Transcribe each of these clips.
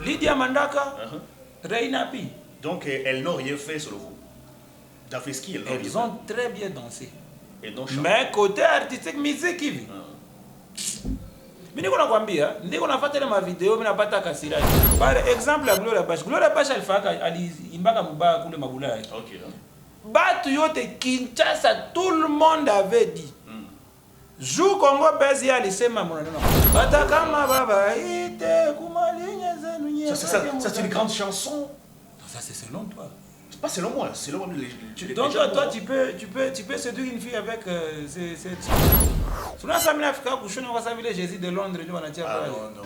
Lydia Mandaka, Reina Pi. Donc elles n'ont rien fait sur vous. Dafeski, Elles ont très bien dansé. Et non mais côté artistique, musique hivi. Mimi niko nakwambia, ndiko nafuatilia ma video mimi napata kasira. Par exemple la Gloria Pacha. Gloria Pacha alifaka aliimbaka mbaya kule Mabulaya. OK là. Batu yote Kinshasa, tout le monde avait dit. Jou Congo Bezi alisema mwana. Hata kama baba ite kumalinya zenu nyinyi. Ça c'est une grande chanson. Ça c'est selon toi. C'est pas selon moi, c'est selon les. Donc toi tu peux séduire une fille avec cette. Suna samina Afrika kushona kwa sababu ile Jésus de Londres ndio wanatia pale. Non.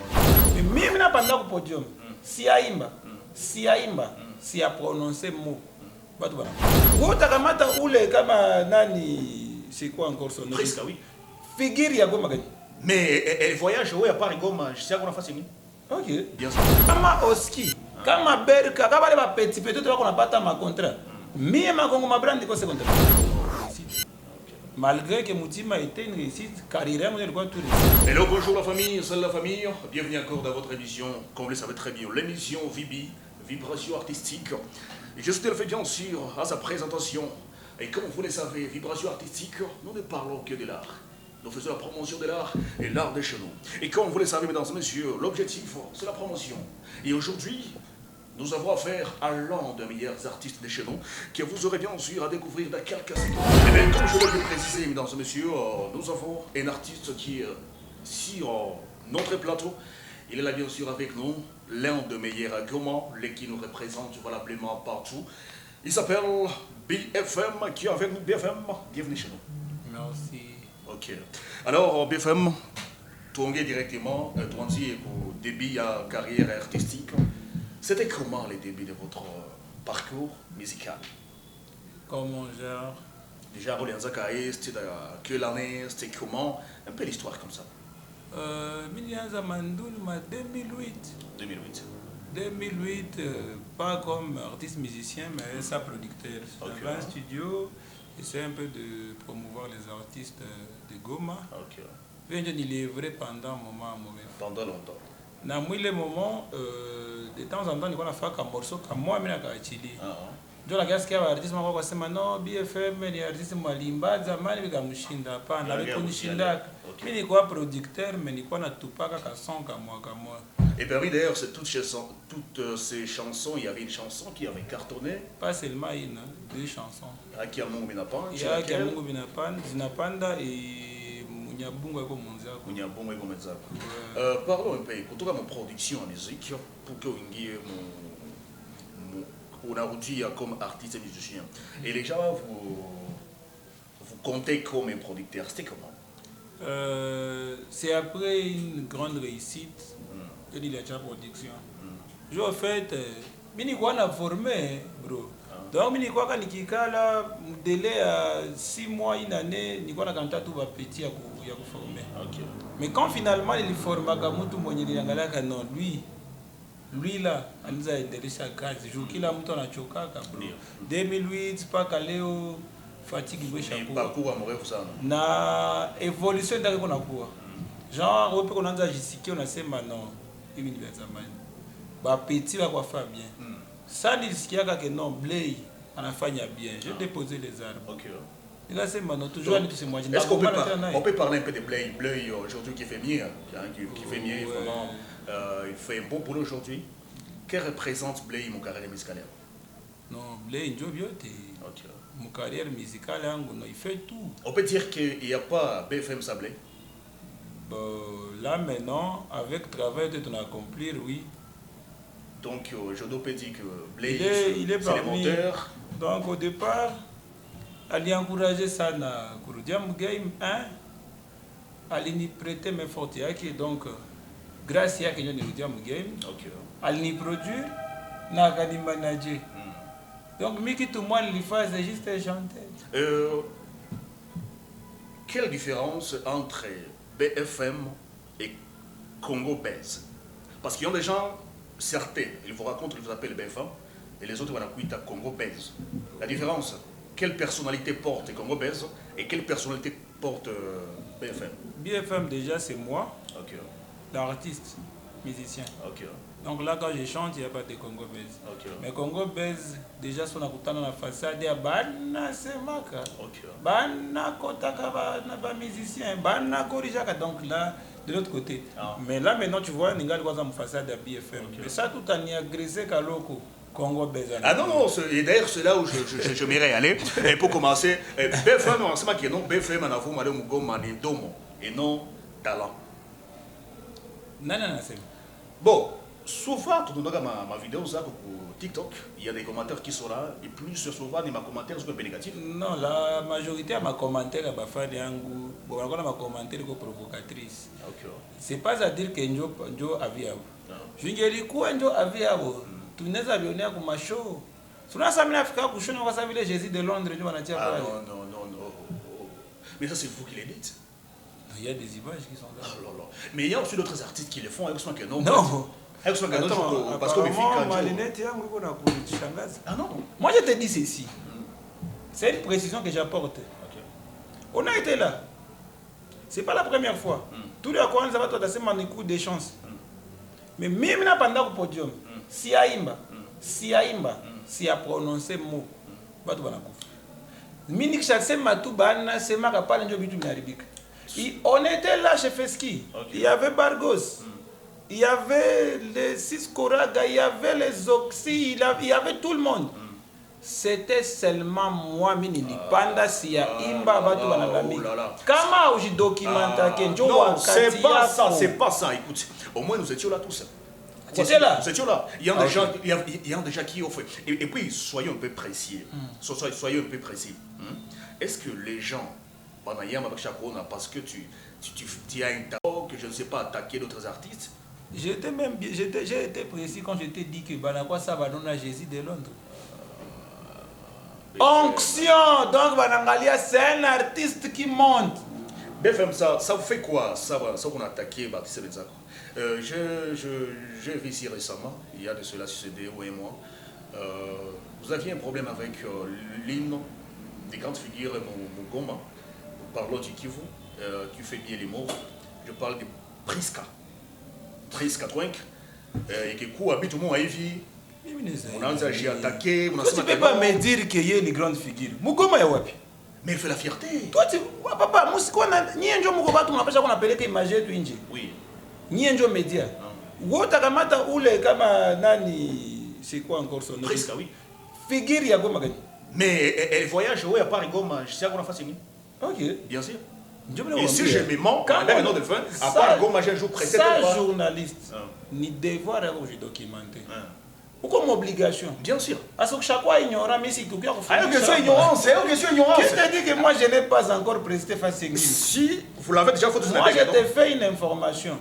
Mimi napanda ku podium. Si aimba, si a prononcer mot. Batu bana. Utakamata ule kama nani, c'est quoi encore son nom? Presque oui. Figure ya Goma gani? Mais elle voyage à part Goma, je sais qu'on a fait ça. OK. Bien sûr. Kama Oski, kama Berka, kama les petits tout on a pas ma contrat. Mie ma Congo ma brand ko c'est contrat. Malgré que Moutima était une réussite, carrière mon quoi tout. Hello, bonjour la famille, c'est la famille. Bienvenue encore dans votre émission, comme vous le savez très bien, l'émission Vibi, Vibration Artistique. Et je suis le fait bien sûr à sa présentation. Et comme vous le savez, Vibration Artistique, nous ne parlons que de l'art. Nous faisons la promotion de l'art et l'art de chez nous. Et comme vous le savez, mesdames et messieurs, l'objectif, c'est la promotion. Et aujourd'hui, nous avons affaire à l'un des meilleurs artistes de chez nous, que vous aurez bien sûr à découvrir dans quelques secondes. Et bien, comme je l'ai précisé, mesdames et messieurs, nous avons un artiste qui est sur notre plateau. Il est là bien sûr avec nous, l'un des meilleurs gourmands, qui nous représente valablement partout. Il s'appelle BFM, qui est avec nous. BFM, bienvenue chez nous. Merci. Ok. Alors, BFM, tourner directement, tourner pour début à carrière artistique. C'était comment les débuts de votre parcours musical? Comment genre? Déjà, Rolianzakaï, c'était quelle année? C'était comment? Un peu l'histoire comme ça. Milianza Mandoul, 2008. 2008. 2008, pas comme artiste musicien, mais ça producteur. J'avais un studio, j'essaie un peu de promouvoir les artistes de Goma. Ok. Je livrer pendant un moment. Pendant longtemps. Dans le moment, de temps en temps, on a fait un morceau comme moi, je suis je la gasi kia artiste mako kwa sema no BFM ni artiste mwalimba zamani bikamshinda hapana aliponishinda mimi nilikuwa producteur mais nilikuwa natupaka ka son kama. Et bien oui d'ailleurs c'est toutes ces chansons, il y avait une chanson qui avait cartonné. Pas seulement une, deux chansons. Aki ya Mungu Binapanda. Aki ya Mungu Binapanda et Munyabungu eko mwenzako. Munyabungu eko mwenzako. Parlons un peu kutoka mon production en musique pour que uingie on a dit comme artiste et musicien. Et les gens, vous comptez comme un producteur. C'était comment? C'est après une grande réussite que dit la production. Je en fait, je suis formé, bro. Donc, je suis délai à 6 mois, une année, je suis tout petit à former. Mais quand finalement il forme, lui là, il nous a intéressé à gaz. Je suis là, je suis 2008, pas Kaleo, fatigue, parcours amoureux, ça. Na évolution qu'on a quoi. Genre, on a dit on a dit non, il y a bah petit va quoi faire bien. Ça dit ce qu'il y a que non, Blay, on a fait bien. J'ai déposé les armes. Ok. Il a dit non, toujours tout c'est moi. Est-ce qu'on peut parler un peu de Blay? Blay aujourd'hui qui fait mieux, qui fait mieux vraiment. Il fait un bon boulot aujourd'hui. Que représente Blay mon carrière musicale? Non, Blay, mon carrière musicale, il fait tout. On peut dire qu'il n'y a pas BFM Sablé? Là maintenant, avec le travail que tu as accompli, oui. Donc je dois dire que Blay, il est parmi. Moteur. Donc au départ, elle a encouragé ça dans le game 1. Elle a prêté mes fortes. Donc, grâce à ce que nous avons game, elle a produit, elle a managé. Donc, Miki tout le monde lui fait, c'est juste chanter. Quelle différence entre BFM et Congo Base? Parce qu'il y a des gens, certains, ils vous racontent, ils vous appellent BFM, et les autres vont appeler Congo Base. La différence, quelle personnalité porte Congo Base et quelle personnalité porte BFM? BFM déjà c'est moi, l'artiste. musicien. Ok. Donc là, quand je chante, il n'y a pas de Congo Base. Ok. Mais Congo Base, déjà, son dans la façade, il y a Bana Semaka. Ok. Bana Kotaka, Bana musicien, Bana Korijaka. Donc là, de l'autre côté. Ah. Mais là, maintenant, tu vois, Ningal quoi en façade à BFM. Okay. Mais ça, tout en y agressé Kaloko. Congo Base. Ah non, non, et d'ailleurs, c'est là où je m'irais aller. Et pour commencer, BFM, c'est moi qui non, BFM, on a vu Madame Mugoma, Domo, et non talent. Non, non, non, c'est bon. Souvent, tout le monde ma vidéo ça pour TikTok, il y a des commentaires qui sont là, et plus souvent, mes commentaires sont négatifs. Non, la majorité de mes commentaires, bon, encore ma commentaire provocatrice. Okay. C'est pas à dire que Njo avia. Je dis quoi Njo avia. Tu n'es abonné à ma show. Si on a samedi Africa, je ne vais pas savoir Jésus de Londres. Non, non, non. Mais ça, c'est vous qui le dites. Il y a des images qui sont là. Oh, mais il y a aussi d'autres artistes qui le font avec son que non. Non. Avec son que parce que mes filles ah non. Moi je te dis ceci. C'est une précision que j'apporte. Okay. On a été là. C'est pas la première fois. Tous les fois, ça va te donner un coup de chance. Mais même pendant le podium, si Aïmba, si a prononcé mot, va te banakou. Minik chaque matou bana c'est ma capable de bitu miaribik. On était là chez Feski. Il y avait Bargos. Il y avait les Siskoraga, il y avait les Oxy, il y avait tout le monde. C'était seulement moi, Minili Panda, Sia, Imba, Batu, Banabami. Comment je documente non, c'est pas ça, c'est pas ça. Écoute, au moins nous étions là tous. Tu étais là? Nous étions là. Il y a des gens qui ont fait. Et puis, soyons un peu précis. Soyons un peu précis. Est-ce que les gens, pendant hier, parce que tu as un talent que je ne sais pas attaquer d'autres artistes? J'ai été précis quand je t'ai dit que Banakwa ça va donner à Jésus de Londres. Onction, donc Banangalia c'est un artiste qui monte. BFM, ça vous fait quoi? Ça qu'on a attaqué Baptiste Benzako. J'ai vu ici récemment, il y a de cela sur CDO et moi. Vous aviez un problème avec l'hymne des grandes figures Mugoma. Parlons du Kivu, qui fait bien les mots. Je parle de Priska. Priska Twink. Et que coup habite tout le monde à Evi. On a attaqué. Tu ne peux pas me dire qu'il y a les grandes figures. Mugoma Yawapi. Mais il fait la fierté. Toi, tu vois, papa, moi, c'est quoi? Ni un jour, Mugoma, tu m'appelles ça qu'on appelle que Imagé Twinji. Oui. Ni un jour média. Wotakamata ou les kama nani. C'est quoi encore son nom? Priska, oui. Figure Yagoma. Mais elle voyage, oui, à Paris Goma. Je sais qu'on a fait signer. Ok. Bien sûr. Et si je me mens, avec un nom de fin, à part Goma, j'ai un jour pressé. Ça, journaliste, ni devoir à vous documenter. Ou comme obligation. Bien sûr. Parce que chaque fois, ignorant, mais si tu as une question ignorance, c'est une question ignorance. Qu'est-ce que tu dis que moi, je n'ai pas encore presté face à si vous l'avez déjà fait, moi, je t'ai fait une information.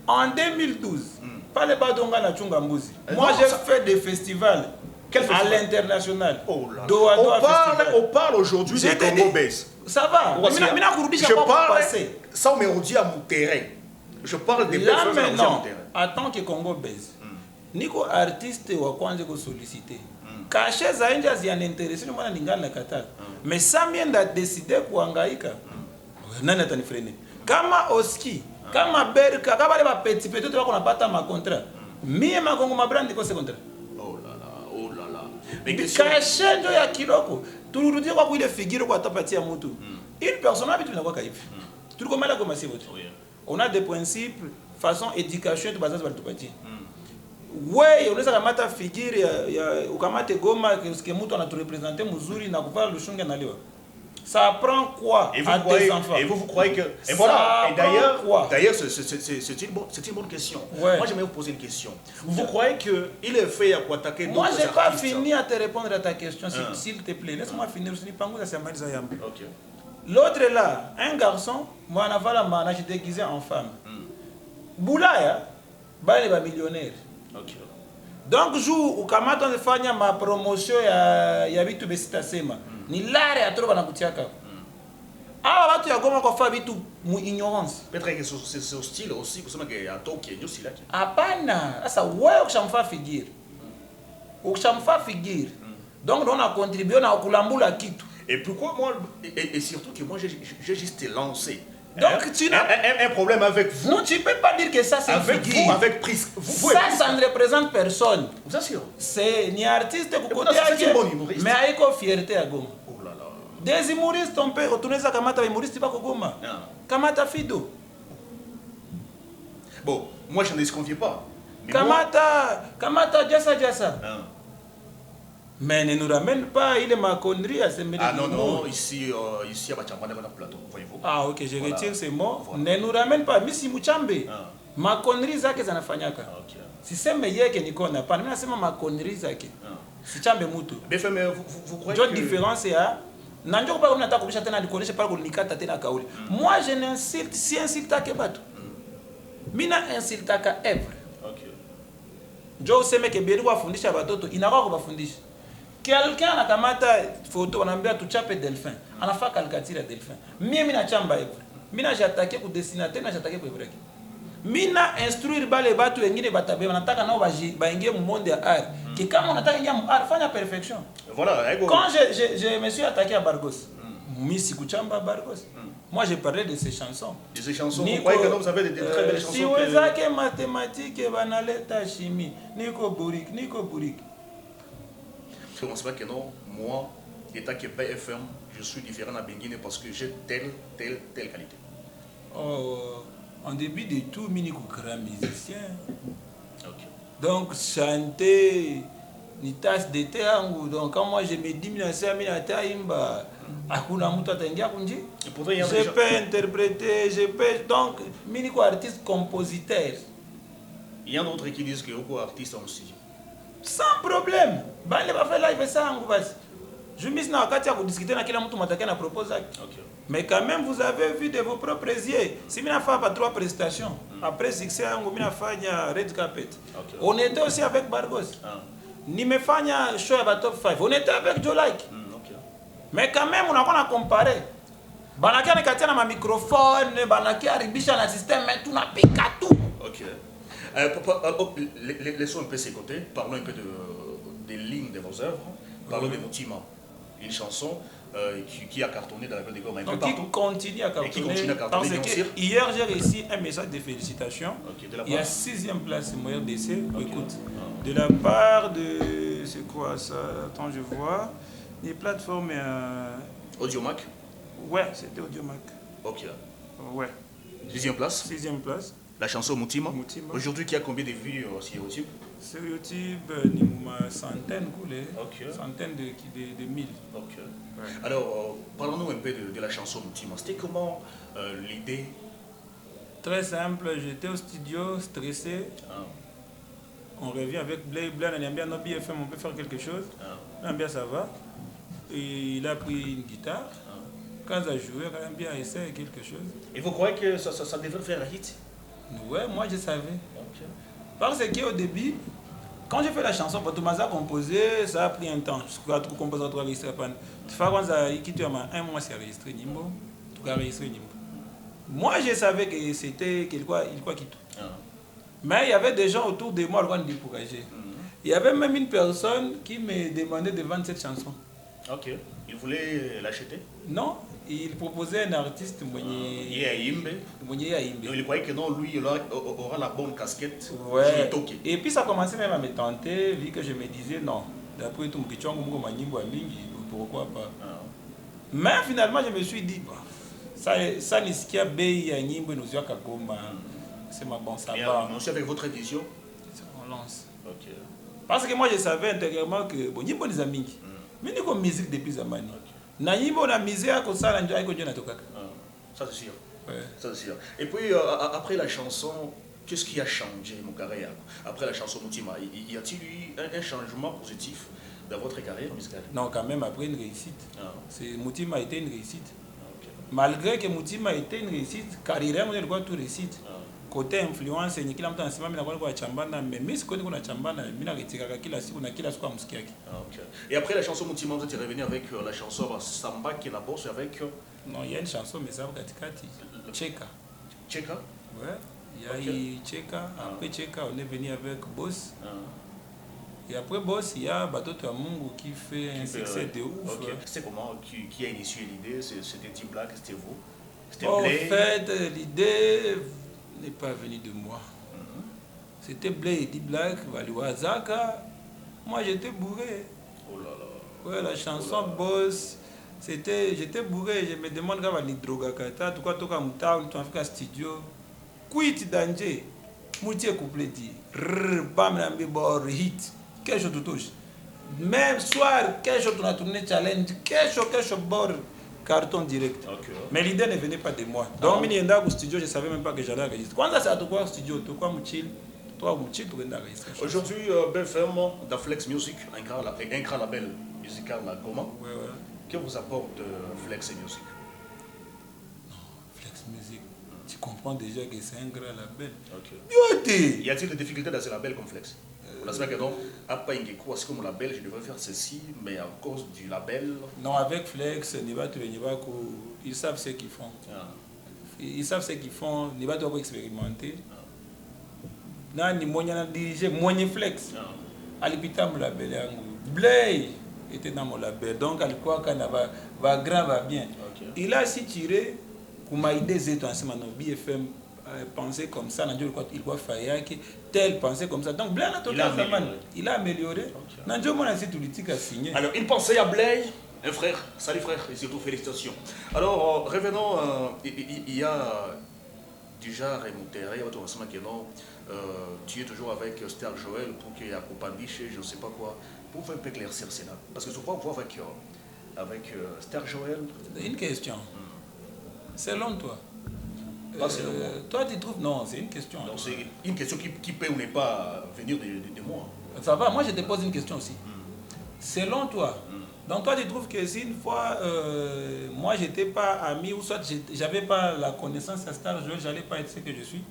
En 2012, pas le Badonga na Tchungambuzi. Moi, j'ai fait des festivals à l'international. On parle aujourd'hui de Congo Base. Ça va. Je parle, ça on me dit à mon terrain. Je parle des là maintenant, en tant que Congo Base, Nico artiste wa kwanza ko solliciter. Caché za nje zianintéressé ni mwana ningana na katala. Mais ça vient de décider kuhangaika. Nani atanifrene? Kama Oski, kama Berka, kama les petits petits wako napata ma contrat. Mie makongo mabrandi ko se contrat. Oh là là. Mais caché ndio ya kiloko. Turudie kwa ile figure kwa tapatia mtu. Une personne habitu na kwa kaifi. Tulikomala kama si vote. On a des principes, façon éducation tu bazaza balitupatia. Ouais, unaweza kamata figure ya ukamate Goma que mtu anaturepresenter mzuri na kuvala lushunga naliwa. Ça prend quoi à tes enfants? Et vous croyez que... Et voilà, et d'ailleurs, c'est une bonne question. Ouais. Moi, j'aimerais vous poser une question. Vous croyez qu'il est fait à quoi attaquer d'autres artistes? Moi, je n'ai pas fini à te répondre à ta question, s'il te plaît. Laisse-moi finir. Je n'ai pas envie de faire ça. L'autre est là, un garçon, moi, je suis déguisé en femme. Boulaya, il est millionnaire. Donc, jour où Kamata fanya ma promotion ya vitu besita sema ni lare ya troba na kutiaka. Ah, watu ya Goma kwa fa vitu mu ignorance. Peut-être que c'est ce style aussi kusema que ya toki ndio sila. Hapana, sasa wewe ukishamfa figure. Ukishamfa figure. Donc on a contribué na kulambula kitu. Et pourquoi moi et surtout que moi j'ai juste lancé Donc tu n'as un problème avec vous. Non, tu ne peux pas dire que ça c'est avec figure. vous, avec prise. Ça ne représente personne. Vous assure. C'est ni artiste que côté c'est un bon humoriste. mais avec fierté à Goma. Oh là là. Des humoristes on peut retourner ça Kamata humoriste pas Goma. Kamata Fido. Bon, moi je ne desconfie pas. Kamata Jassa. Mais ne nous ramène pas, il est ma connerie à se mettre. Ah non, ici à Bachambane, on a plateau, voyez-vous. Ah ok, je retire ces mots. Voilà. Ne nous ramène pas, Missy Mouchambe. Ma connerie zake zanafanyaka. Si c'est meilleur que Nico n'a pas, mais c'est ma connerie zake. Si Chambe Moutou. BFM, vous croyez que... différence c'est à... Moi je n'insulte, si insulte à Kebato. Mina insulte à Èvre. Je sais que Bédou a fondé à Batoto, il n'a pas fondé. Quelqu'un a kamata photo, on a bien tout chapé delphin. On a fait calcatire delphin. Mina chamba Èvre. Mina j'ai attaqué pour dessinateur, j'ai attaqué pour Èvre. Mina instruire les bateaux et les bateaux, on attaque à un monde de art. Que quand on attaque un art, il y a perfection. Voilà, quand je me suis attaqué à Bargos, Missi Kuchamba Bargos, moi j'ai parlé de ces chansons. De ces chansons, vous croyez que vous avez des très belles chansons. Si vous avez mathématiques, banaleta chimie, Nico Bourik. Je ne pense pas que non, moi, étant que BFM, je suis différent à Benguine parce que j'ai telle qualité. Oh. En début de tout, je suis un grand musicien. Donc, chanter, ni tasse de thé, donc quand moi je me dis, je peux interpréter, je peux. Donc, je suis artiste compositeur. Il y a d'autres qui disent que vous êtes artiste aussi. Sans problème. Je vais faire live ça. Je me suis dit, discuter avec la moutou propose. Mais quand même, vous avez vu de vos propres yeux. Si je n'ai pas 3 prestations, après succès, je n'ai fait Red Carpet. On était aussi avec Bargos. Ni me fait show à Top 5. On était avec Joe Like. Mais quand même, on a comparé. Banaki a un microphone, Banaki a un système, mais tout n'a pas tout. Laissons un peu ces côtés. Parlons un peu des lignes de vos œuvres. Parlons de Moutima. Une chanson qui a cartonné dans la ville de Goma. Qui continue à cartonner. Parce que hier, j'ai reçu un message de félicitations. Il y a 6e place, meilleur décès. Écoute, de la part de... C'est quoi ça? Attends, je vois. Les plateformes... Audiomac? Ouais, c'était Audiomac. Ok. Ouais. 6e place? 6e place. La chanson Moutima. Aujourd'hui, qui a combien de vues sur YouTube? Sur YouTube, il y a une centaine, centaine de mille. Ouais. Alors, parlons-nous un peu de la chanson Moutima. C'était comment l'idée? Très simple, j'étais au studio, stressé. On revient avec Blay, on aime bien nos BFM, on peut faire quelque chose. On aime bien, ça va. Et il a pris une guitare. Quand il a joué, on aime bien essayer quelque chose. Et vous croyez que ça devrait faire un hit? Ouais, moi je savais. Parce qu'au début, quand j'ai fait la chanson, pour Thomas a composé, ça a pris un temps. Je crois que tu composes à 3 registres. Tu fais quand ça a un mois, c'est enregistré Nimbo. Tu as enregistré Nimbo. Moi je savais que c'était quoi qui tout. Mais il y avait des gens autour de moi qui me décourageaient. Il y avait même une personne qui me demandait de vendre cette chanson. Ok. Il voulait l'acheter? Non. Il proposait un artiste, il croyait que non, lui, il aura la bonne casquette. Ouais. Et puis ça commençait même à me tenter, vu que je me disais non. D'après tout, pourquoi pas. Mais finalement, je me suis dit, ça n'est ce qu'il y a c'est ma bonne ça va. Mais aussi avec votre édition? On lance. Parce que moi, je savais intérieurement que bon, il y a des amis. Mais il y a une musique depuis Zamani. Ça c'est sûr. Ça c'est sûr. Et puis après la chanson, qu'est-ce qui a changé mon carrière? Après la chanson Moutima, y a-t-il eu un changement positif dans votre carrière musicale? Non, quand même après une réussite. Moutima a été une réussite. Malgré que Moutima a été une réussite, carrière on a tout réussite. Côté influence, ni kila mtu anasema mimi nakuwa chambana, mais mimi siko niko na chambana, mimi nakitika kila siku na kila siku amsikia yake. Et après la chanson Moutima, vous êtes revenu avec la chanson Samba qui la bosse avec non, il y a une chanson mais ça va katikati. Cheka. Cheka? Ouais, il y a eu Cheka, après Cheka on est venu avec Boss. Et après Boss, il y a Batoto à Mungu qui fait un succès de ouf. C'est comment qui a initié l'idée? C'était Team Black, c'était vous? En fait, l'idée n'est pas venue de moi. C'était Blay et D-Black, Valiwazaka. Moi, j'étais bourré. Oh là là. Ouais, la chanson Boss, j'étais bourré. Je me demande quand on droga kata, tout quoi, tout comme town, tu as fait un studio. Quit danger. Moutier couplet dit. Bam, nambi bord hit. Quelque chose de touche. Même soir, quelque chose on a tourné challenge, quelque chose bord carton direct. Okay. Mais l'idée ne venait pas de moi. Donc, quand je au studio, je ne savais même pas que j'allais enregistrer. Quand ça, c'est à toi au studio, tu quoi, Mouchil. Aujourd'hui, BFM, dans Flex Music, un grand label musical à Goma. Ouais, ouais. Que vous apporte Flex Music? Non, Flex Music, tu comprends déjà que c'est un grand label. Ok. Y a-t-il des difficultés dans ce label comme Flex? La semaine que non, après c'est comme label, je devrais faire ceci, mais à cause du label. Non, avec Flex, ils savent ce qu'ils font. Ils savent ce qu'ils font, ils vont expérimenter. Nani monya dirigé moyen Flex. Alipita mon label yangu. Blay était dans mon label, donc alikuwa kana va grand va bien. Il a si tiré kuma idée zetu ensemble no BFM penser comme ça, il doit faire tel penser comme ça. Donc Blay il a amélioré. Nanjo mona si politique a signé. Alors une pensée à Blay, un frère, salut frère et surtout félicitations. Alors revenons, il y a déjà remonté, il y a votre ensemble qui est non. Tu es toujours avec Star Joel pour qu'il y ait accompagné chez je ne sais pas quoi. Pour faire un peu éclaircir cela. Parce que je crois voir avec Star Joel. Une question. Selon toi. Pas selon moi. Toi tu trouves. Non, c'est une question. Donc c'est une question qui peut ou n'est pas venir de moi. Ça va, moi je te pose une question aussi. Selon toi, donc toi tu trouves que si une fois moi j'étais pas ami ou soit j'avais pas la connaissance à Star Joel, j'allais pas être ce que je suis?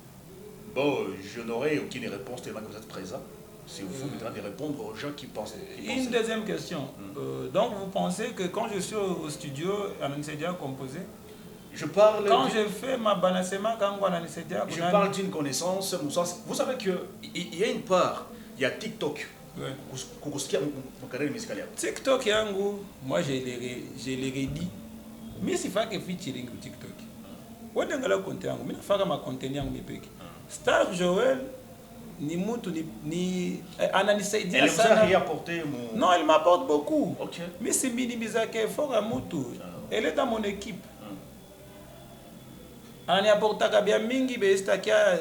Bon, je n'aurai aucune réponse tellement que vous êtes présent. C'est vous maintenant de répondre aux gens qui pensent. Une deuxième question. Donc vous pensez que quand je suis au studio, Ananissedia composé, je parle. Quand je fais ma balancement, quand Ananissedia. Je parle d'une connaissance. Vous savez qu'il y a une part, il y a TikTok. TikTok yangu, moi je l'ai redit. Mais c'est pas que featuring TikTok. Où est-ce que le contenu yangu? Mais faka ma contenu yangu mipeki. Star Joel ni mutu ni Ananissedia. Elle vous a rien apporté mon. Non, elle m'apporte beaucoup. Ok. Mais c'est minimisaké fort à mutu. Elle est dans mon équipe. Elle apporte bien mingi bestakia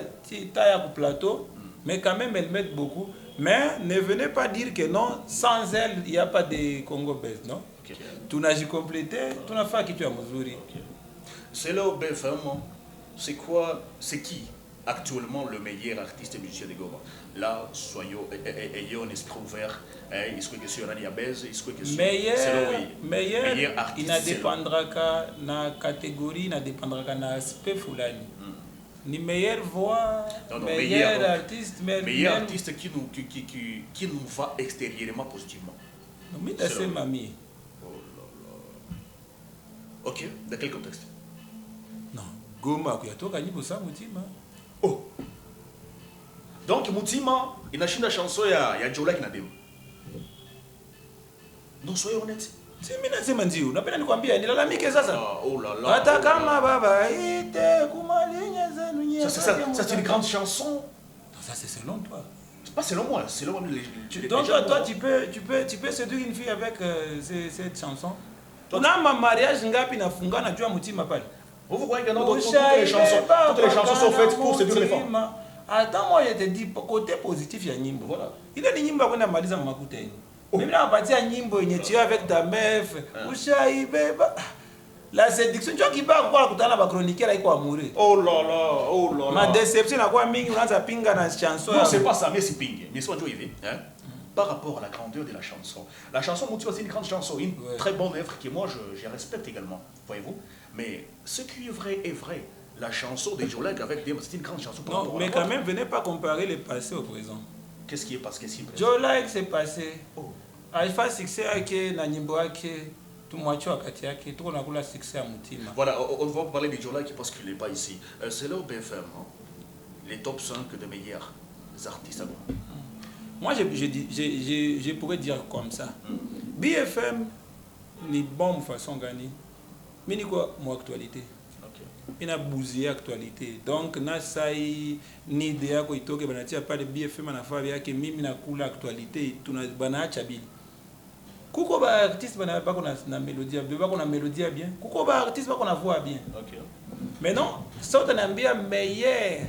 taya au plateau, mais quand même elle m'aide beaucoup. Mais ne venez pas dire que non, sans elle, il n'y a pas de Congo Best, non? Tu n'as complété, tu n'as pas qui tu as Mozuri. C'est là au BFM, c'est quoi, c'est qui actuellement le meilleur artiste musicien de Goma? Là, soyons, ayons un esprit ouvert, est-ce que c'est un Aniabèze, est-ce que c'est meilleur artiste? Il ne dépendra qu'à la catégorie, il ne dépendra qu'à l'aspect Foulani. Ni meilleure voix, meilleur artiste, meilleur artiste qui nous va extérieurement positivement. Mais c'est mamie. Oh là là. Ok, dans quel contexte? Non, Goma, il y a tout gagné pour ça, Moutima. Oh. Donc Moutima, il a chanté la chanson, il y a Jola qui n'a pas. Non, soyez honnêtes. Si mimi nasema ndio, napenda nikwambia nilalamike sasa. Oh là là. Hata kama baba ite kumalinya zenu nyie. Ça c'est une grande chanson. Non, ça c'est selon toi. C'est pas selon moi, c'est selon les. Donc toi tu peux séduire une fille avec cette chanson. Na ma mariage ngapi nafunga na jua Mutima pale. Vous croyez que non, toutes les chansons sont faites pour séduire les femmes. Attends, moi je te dis côté positif ya nyimbo. Voilà. Ile ni nyimbo kwenda maliza makuta yenu. Mimi napatia nyimbo yenye tu avec ta meuf, ushaibeba. La séduction tu qui va kwa kutana ba chroniqueur iko amoureux. Oh là là, oh là là. Ma déception na kwa mingi unaanza pinga na chanson. Non, c'est pas ça, mais c'est ping. Mais c'est pas joué, hein. Par rapport à la grandeur de la chanson. La chanson Moutiwa, c'est une grande chanson, une très bonne œuvre que moi je respecte également, voyez-vous. Mais ce qui est vrai. La chanson de Jolak avec Dem, c'est une grande chanson. Non, mais quand même, venez pas comparer le passé au présent. Qu'est-ce qui est passé? Jolak c'est passé. Alpha succès avec Nanyimbo avec tout moitié wakati yake, tout on a eu succès à Mutima. Voilà, on va parler de Jolak parce qu'il n'est pas ici. C'est là au BFM, hein? Les top 5 des meilleurs artistes à Goma. Moi, je pourrais dire comme ça. BFM, ni bonne façon de gagner. Mais ni quoi, mon actualité. ina bousiller actualité. Donc na sai ni idea ko itoke banatia pale BFM na fa yake mimi na kula actualité tuna banaacha bili. Kuko ba artiste bana bako na mélodie bien, bako na mélodie bien. Kuko ba artiste bako na voix bien. OK. Mais non, ça t'anambia meilleur.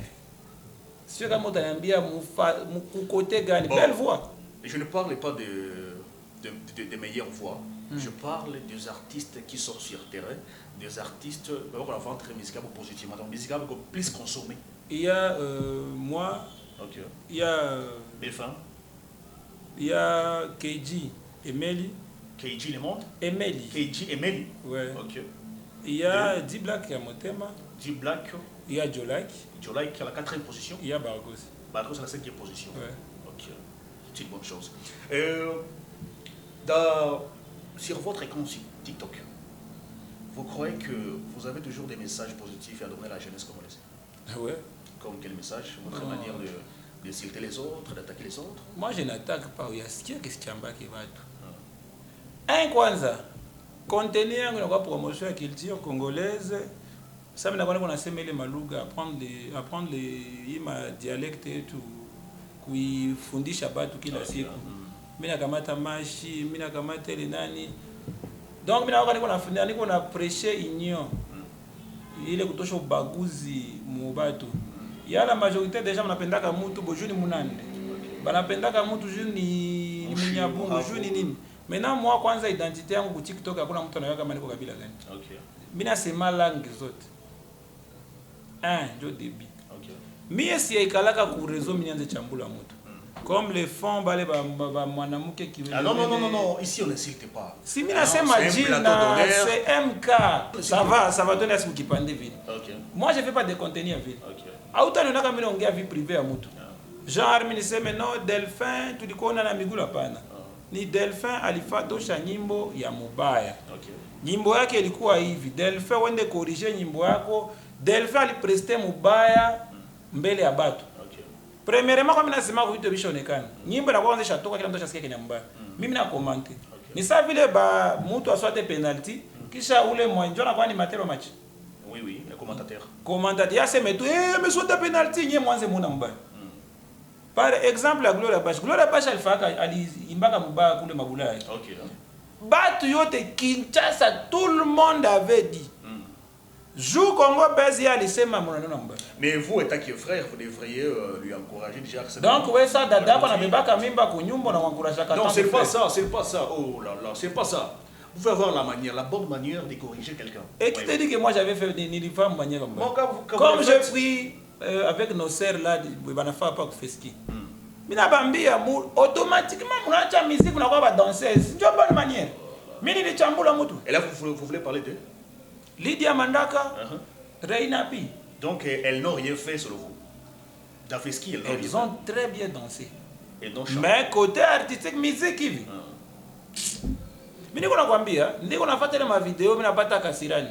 Si comme t'anambia mu côté gani belle voix. Je ne parle pas de meilleures voix. Je parle des artistes qui sont sur le terrain, des artistes qui ont un très musical positivement, donc musical plus consommé. Il y a moi, okay. Il y a Défunt. Il y a KG, Emeli. KG le monde? Emeli. KG Emeli? Ouais. Ok. Il y a D-Black qui a Motema. D-Black. Il y a Jolak. Jolak qui est à la 4e position. Il y a Bargos. Bargos à la 5e position. Ouais. Ok. C'est une bonne chose. Sur votre compte TikTok, vous croyez que vous avez toujours des messages positifs à donner à la jeunesse congolaise? Ouais. Comme quel message? Votre manière d'insulter les autres, d'attaquer les autres? Moi, je n'attaque pas. Il y a ce qui est un kwanza, contenir une promotion de la culture congolaise, ça m'a donné qu'on a semé les malouga, apprendre les dialectes et tout, qui fundisha batu kila siku. Mina kamata mashi, mina kamata le nani. Donc mina wakati niko na prêcher union. Ile kutosha ubaguzi mu batu. Yala majorité déjà banapendaka mutu bojuni munande. Banapendaka mutu juni munyabungu juni nini. Maintenant moi kwanza identité yangu ku TikTok hakuna mtu anaweka kama niko kabila gani. Okay. Mina sema langue zote. Ndio débit. Okay. Mie si ikalaka ku réseau minyanze chambula mutu. Comme les fonds, ah non, ici on n'insulte pas. Si mina sema jina, c'est MK. Ça va donner à ce qui pande vite. Moi je fais pas de contenu à vite. Autant on a quand même une vie privée à mutu. Genre mini sema non Delphin, tu dis qu'on a na migula pana. Ni Delphin alifa tosha nyimbo ya mubaya. Nyimbo yake ilikuwa hivi. Delphin wende corriger nyimbo yako. Delphin alipreste mubaya mbele ya batu. Premièrement, comme je disais, je suis venu à nyimbo na kwanza shatoka kila mtu ashasikia kenya mbaya. Mimi na commenter. Ni sawa vile ba mtu aswate penalty kisha ule mwanjo na kwa ni matero match. Oui, le commentateur. Commentateur aseme tu mais swate penalty nye mwanze muna mbaya. Par exemple la Gloria Bash. Gloria Bash alifaka aliimbaka mbaya kule mabulaya. OK. Batu yote Kinshasa tout le monde avait dit. Jou Congo Bézi alisema mwanano mbaya. Mais vous étant que frère, vous devriez lui encourager déjà. Donc ouais ça dada kwa nabebaka mimba kunyumba na encourager kata. Non, c'est pas ça. Oh là là, c'est pas ça. Vous pouvez avoir la bonne manière de corriger quelqu'un. Et qui te dit que moi j'avais fait une femme manière comme j'ai pris avec nos sœurs là, banafa pas faire ski. Mina bambia automatiquement mnacha musique na kwa ba danseuse. Ndio bonne manière. Mimi ni chambula mtu. Et là vous voulez parler de Lydia Mandaka, Reina Pi. Donc elles n'ont rien fait sur vous. Elles ont très bien dansé. Mais côté artistique, musique hivi. Mimi niko nakwambia, ndiko nafuata ile ma video mimi napata kasirani.